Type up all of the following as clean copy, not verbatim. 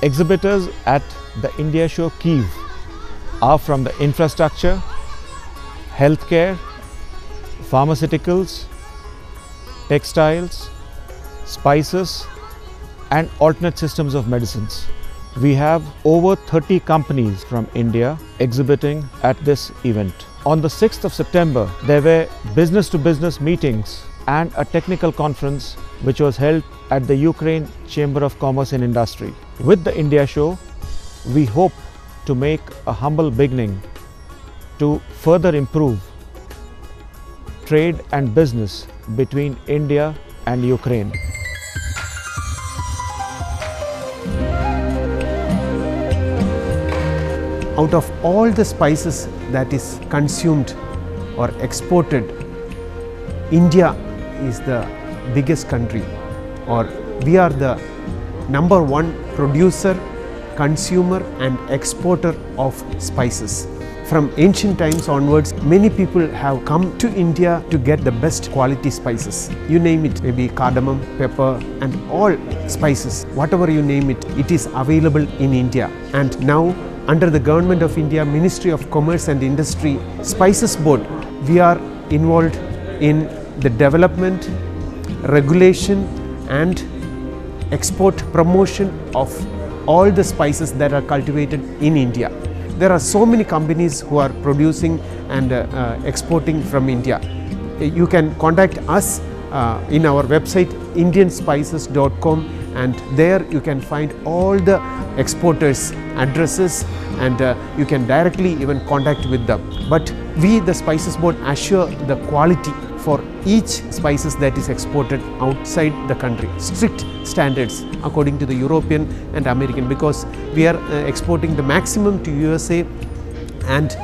Exhibitors at the India Show Kyiv are from the infrastructure, healthcare, pharmaceuticals, textiles, spices and alternate systems of medicines. We have over 30 companies from India exhibiting at this event. On the 6th of September, there were business-to-business meetings and a technical conference which was held at the Ukraine Chamber of Commerce and Industry. With the India Show, we hope to make a humble beginning to further improve trade and business between India and Ukraine. Out of all the spices that is consumed or exported, India is the biggest country, or we are the #1 producer, consumer and exporter of spices. From ancient times onwards, many people have come to India to get the best quality spices. You name it, maybe cardamom, pepper and all spices, whatever you name it, it is available in India. And now under the Government of India, Ministry of Commerce and Industry, Spices Board, we are involved in the development, regulation and export promotion of all the spices that are cultivated in India. There are so many companies who are producing and exporting from India. You can contact us in our website indianspices.com, and there you can find all the exporters' addresses, and you can directly even contact with them. But we, the Spices Board, assure the quality for each spices that is exported outside the country. Strict standards according to the European and American, because we are exporting the maximum to USA and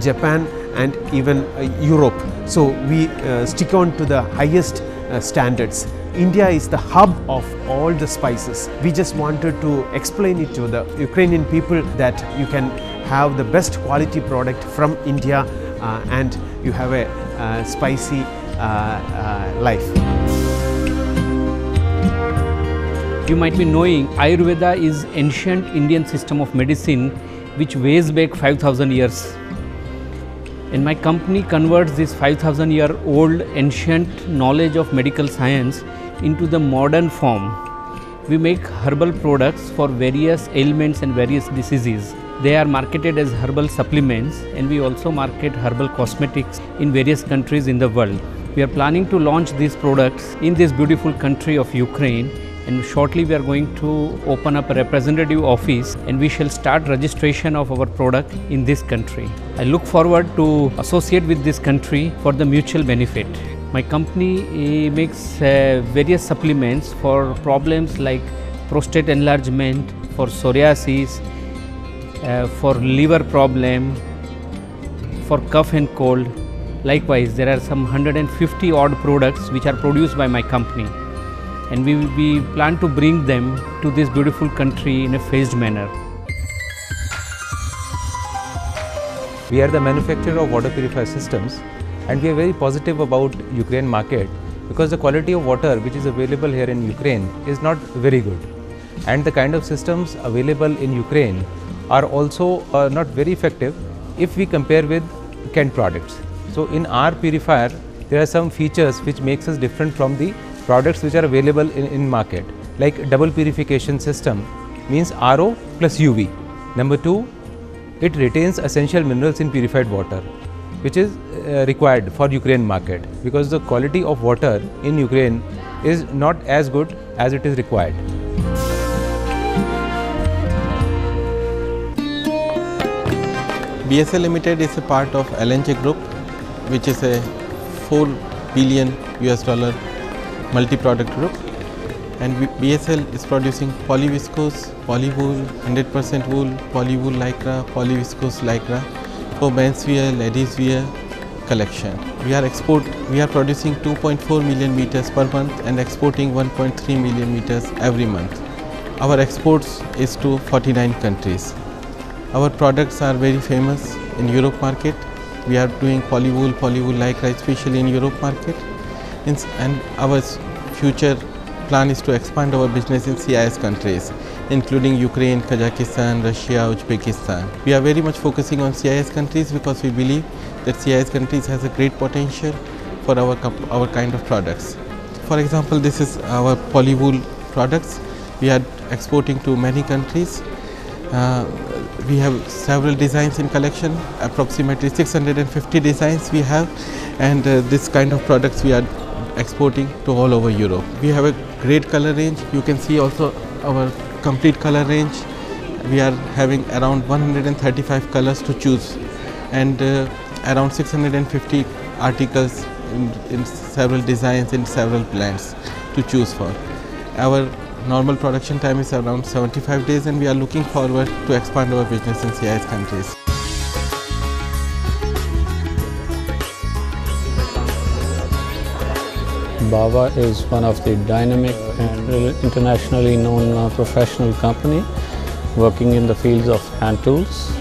Japan and even Europe. So we stick on to the highest standards. India is the hub of all the spices. We just wanted to explain it to the Ukrainian people that you can have the best quality product from India and you have a spicy life. You might be knowing Ayurveda is ancient Indian system of medicine which weighs back 5,000 years. And my company converts this 5,000-year-old ancient knowledge of medical science into the modern form. We make herbal products for various ailments and various diseases. They are marketed as herbal supplements, and we also market herbal cosmetics in various countries in the world. We are planning to launch these products in this beautiful country of Ukraine, and shortly we are going to open up a representative office and we shall start registration of our product in this country. I look forward to associate with this country for the mutual benefit. My company makes various supplements for problems like prostate enlargement, for psoriasis, for liver problem, for cough and cold. Likewise, there are some 150 odd products which are produced by my company, and we plan to bring them to this beautiful country in a phased manner. We are the manufacturer of water purifier systems, and we are very positive about Ukraine market because the quality of water which is available here in Ukraine is not very good, and the kind of systems available in Ukraine are also not very effective if we compare with canned products. So in our purifier, there are some features which makes us different from the products which are available in market, like double purification system means RO plus UV. Number 2, it retains essential minerals in purified water, which is required for Ukraine market, because the quality of water in Ukraine is not as good as it is required. BSL Limited is a part of LNJ Group, which is a $4 billion multi-product group, and BSL is producing polyviscose, polywool, 100% wool, polywool lycra, polyviscose lycra for menswear, ladies wear collection. We are producing 2.4 million meters per month and exporting 1.3 million meters every month. Our exports is to 49 countries. Our products are very famous in Europe market. We are doing polywool lycra especially in Europe market, and our future plan is to expand our business in CIS countries. including Ukraine, Kazakhstan, Russia, Uzbekistan. We are very much focusing on CIS countries because we believe that CIS countries has a great potential for our kind of products. For example, this is our polywool products. We are exporting to many countries. We have several designs in collection, approximately 650 designs we have, and this kind of products we are exporting to all over Europe. We have a great color range. You can see also our complete color range. We are having around 135 colors to choose, and around 650 articles in several designs, in several blends to choose for. Our normal production time is around 75 days, and we are looking forward to expand our business in CIS countries. Baba is one of the dynamic and internationally known professional company working in the fields of hand tools.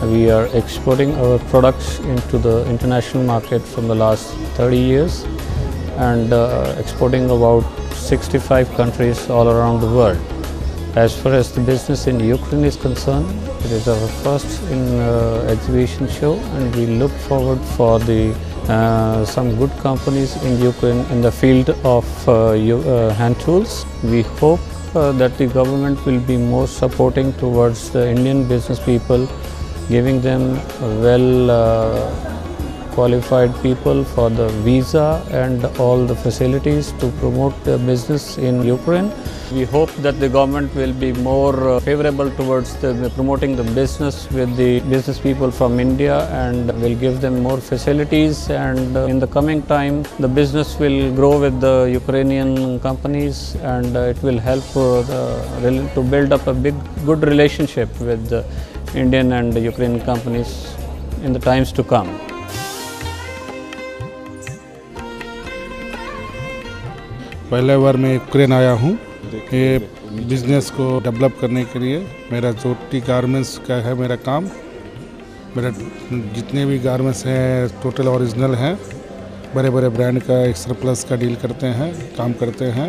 We are exporting our products into the international market from the last 30 years and exporting about 65 countries all around the world. As far as the business in Ukraine is concerned, it is our first exhibition show, and we look forward for some good companies in Ukraine in the field of hand tools. We hope that the government will be more supporting towards the Indian business people, giving them qualified people for the visa and all the facilities to promote the business in Ukraine. We hope that the government will be more favorable towards promoting the business with the business people from India, and will give them more facilities, and in the coming time the business will grow with the Ukrainian companies, and it will help to build up a good relationship with the Indian and the Ukrainian companies in the times to come. पहले बार मैं Ukraine आया हूँ ये business को develop करने के लिए। मेरा जोटी गारमेंट्स का है मेरा काम। मेरा जितने भी गारमेंट्स हैं टोटल ओरिजिनल हैं। बड़े बड़े ब्रांड का एक्स्ट्रा प्लस का डील करते हैं, काम करते हैं।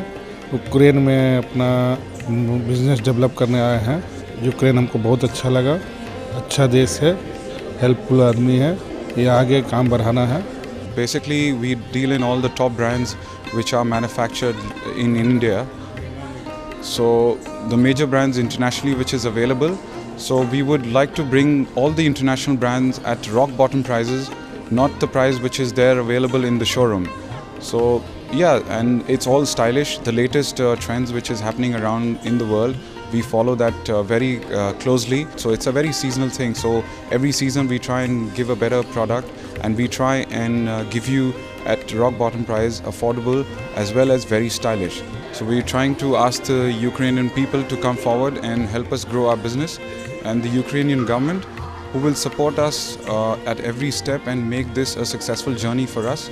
यूक्रेन में अपना बिज़नेस डेवलप करने आए हैं। यूक्रेन हमको बहुत अच्छा लगा, अच्छा देश है, हेल्पफुल आदमी है, ये आगे काम बढ़ाना है। Basically, we deal in all the top brands which are manufactured in India. So the major brands internationally which is available. So we would like to bring all the international brands at rock bottom prices, not the price which is there available in the showroom. So yeah, and it's all stylish, the latest trends which is happening around in the world. We follow that very closely. So it's a very seasonal thing. So every season we try and give a better product, and we try and give you at rock bottom price, affordable as well as very stylish. So we're trying to ask the Ukrainian people to come forward and help us grow our business, and the Ukrainian government who will support us at every step and make this a successful journey for us.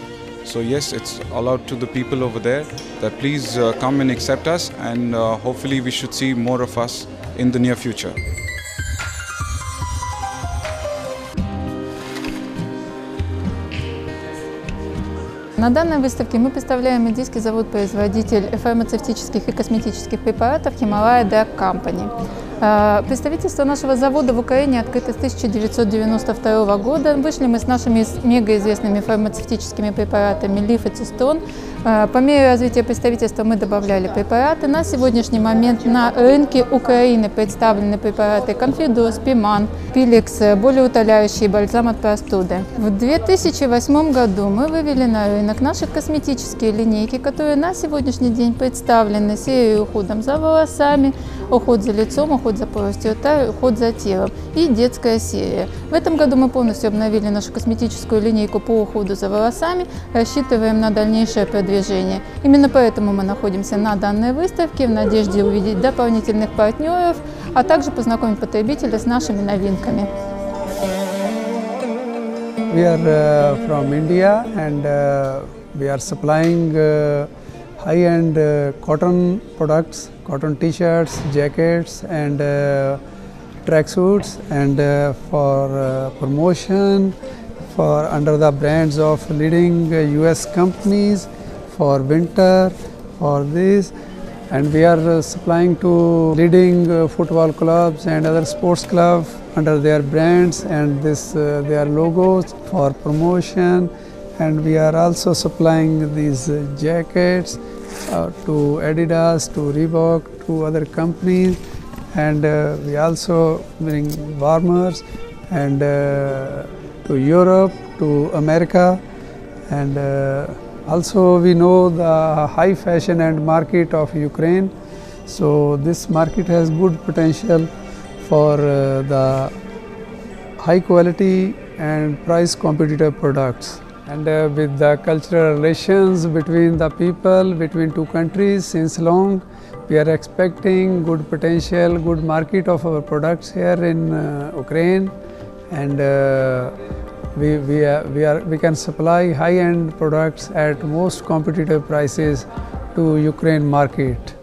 So yes, it's all out to the people over there that please come and accept us, and hopefully we should see more of us in the near future. На данной выставке мы представляем индийский завод-производитель фармацевтических и косметических препаратов Himalaya Drug Company. Представительство нашего завода в Украине открыто с 1992 года. Вышли мы с нашими мегаизвестными фармацевтическими препаратами Лиф и Цистон. По мере развития представительства мы добавляли препараты. На сегодняшний момент на рынке Украины представлены препараты Конфидос, Пиман, Пилекс, болеутоляющий бальзам от простуды. В 2008 году мы вывели на рынок наши косметические линейки, которые на сегодняшний день представлены серией уходом за волосами, уход за лицом, уход за полостью рта, уход за телом и детская серия. В этом году мы полностью обновили нашу косметическую линейку по уходу за волосами, рассчитываем на дальнейшее продвижение. Именно поэтому мы находимся на данной выставке в надежде увидеть дополнительных партнеров, а также познакомить потребителя с нашими новинками. We are from India, and we are supplying high-end cotton products, cotton t-shirts, jackets and tracksuits, and for promotion for under the brands of leading US companies for winter, for this, and we are supplying to leading football clubs and other sports clubs under their brands and their logos for promotion. And we are also supplying these jackets to Adidas, to Reebok, to other companies, and we also bring warmers and to Europe, to America, and also we know the high fashion and market of Ukraine. So this market has good potential for the high quality and price competitive products. And with the cultural relations between the people, between two countries since long, we are expecting good potential, good market of our products here in Ukraine, and we can supply high-end products at most competitive prices to Ukraine market.